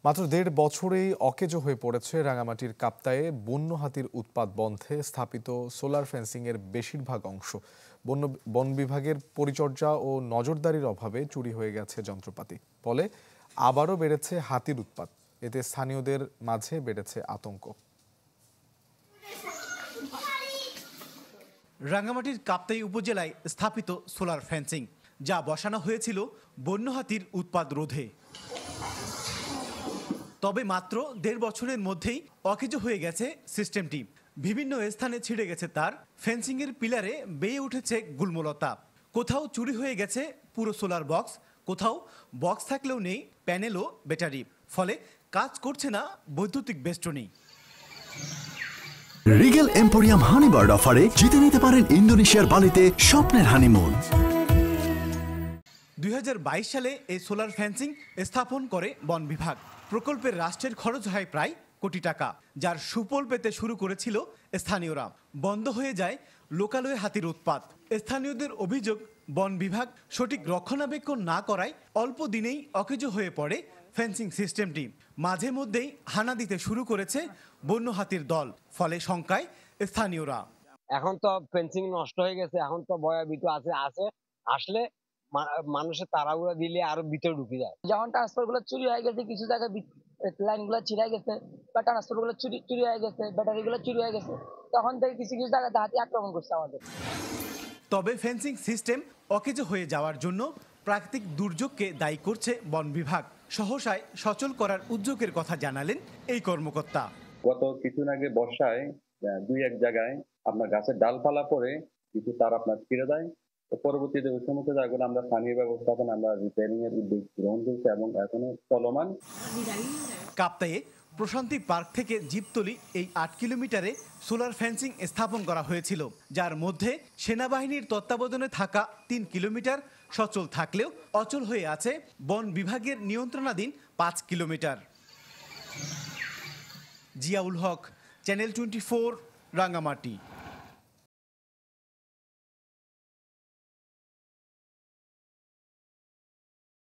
মাত্র ১.৫ বছরেই অকেজো হয়ে পড়েছে রাঙামাটির কাপ্তায়ে বন্য হাতির উৎপাত বন্ধে স্থাপিত সোলার ফেন্সিংয়ের বেশিরভাগ অংশ। বন বিভাগের পরিচর্যা ও নজরদারির অভাবে চুরি হয়ে গেছে যন্ত্রপাতি। ফলে আবারও বেড়েছে হাতির উৎপাত। এতে স্থানীয়দের মাঝে বেড়েছে আতঙ্ক। রাঙামাটির কাপ্তাই উপজেলায় স্থাপিত সোলার ফেন্সিং, যা বসানো হয়েছিল বন্য হাতির উৎপাত রোধে। তবে মাত্র ১.৫ বছরের মধ্যেই অকেজো হয়ে গেছে সিস্টেমটি। বিভিন্ন স্থানে ছিঁড়ে গেছে তার, ফেন্সিংয়ের পিলারে বেয়ে উঠেছে গুল্মলতা। কোথাও চুরি হয়ে গেছে পুরো সোলার বক্স, কোথাও বক্স থাকলেও নেই প্যানেল ও ব্যাটারি। ফলে কাজ করছে না বৈদ্যুতিক বেষ্টনী। রিগেল এম্পোরিয়াম হানিবার্ড অফারে জিতে নিতে পারেন ইন্দোনেশিয়ার বালিতে স্বপ্নের হানিমুন। ২০২২ সালে এই সোলার ফেন্সিং স্থাপন করে বন বিভাগ। প্রকল্পের রাষ্ট্রের খরচ হয় প্রায় কোটি টাকা, যার সুফল পেতে শুরু করেছিল স্থানীয়রা। বন্ধ হয়ে যায় লোকালয়ে হাতির উৎপাত। স্থানীয়দের অভিযোগ, বন বিভাগ সঠিক রক্ষণাবেক্ষণ না করায় অল্প দিনেই অকেজো হয়ে পড়ে ফেন্সিং সিস্টেমটি। মাঝে মধ্যেই হানা দিতে শুরু করেছে বন্য হাতির দল। ফলে শঙ্কায় স্থানীয়রা। এখন তো ফেন্সিং নষ্ট হয়ে গেছে, এখন তো ভয়াবহ আছে আসলে মানুষের তাড়াহুড়া দিলে আরো ভিতরে ঢুকে যায়। যখন ট্রান্সফার গুলো চুরি হয়ে গেছে, কিছু জায়গায় লাইন গুলো ছিঁড়ে গেছে বা ট্রান্সফার গুলো চুরি হয়ে গেছে, ব্যাটারি গুলো চুরি হয়ে গেছে, তখন থেকে কিছু কিছু জায়গায় হাতি আক্রমণ করছে আমাদের। তবে ফেন্সিং সিস্টেম অকেজো হয়ে যাওয়ার জন্য প্রাকৃতিক দুর্যোগকে দায়ী করছে বন বিভাগ। সহসায় সচল করার উদ্যোগের কথা জানালেন এই কর্মকর্তা। গত কিছুদিন আগে বর্ষায় ২-১ জায়গায় আপনার গাছের ডালপালা পরে কিছু তার আপনার ছিঁড়ে দেয়। পরবর্তীতে ওই সমস্ত জায়গাগুলো আমরা স্থানীয় ব্যবস্থাপনা আমরা রিপেয়ারিং এর উদ্যোগ গ্রহণ করছি এবং এখনো চলমান। কাপ্তায়ে প্রশান্তি পার্ক থেকে জীবতলি এই ৮ কিলোমিটারে সোলার ফেন্সিং স্থাপন করা হয়েছিল, যার মধ্যে সেনাবাহিনীর তত্ত্বাবধানে থাকা ৩ কিলোমিটার সচল থাকলেও অচল হয়ে আছে বন বিভাগের নিয়ন্ত্রণাধীন ৫ কিলোমিটার। জিয়াউল হক, চ্যানেল 24, রাঙ্গামাটি।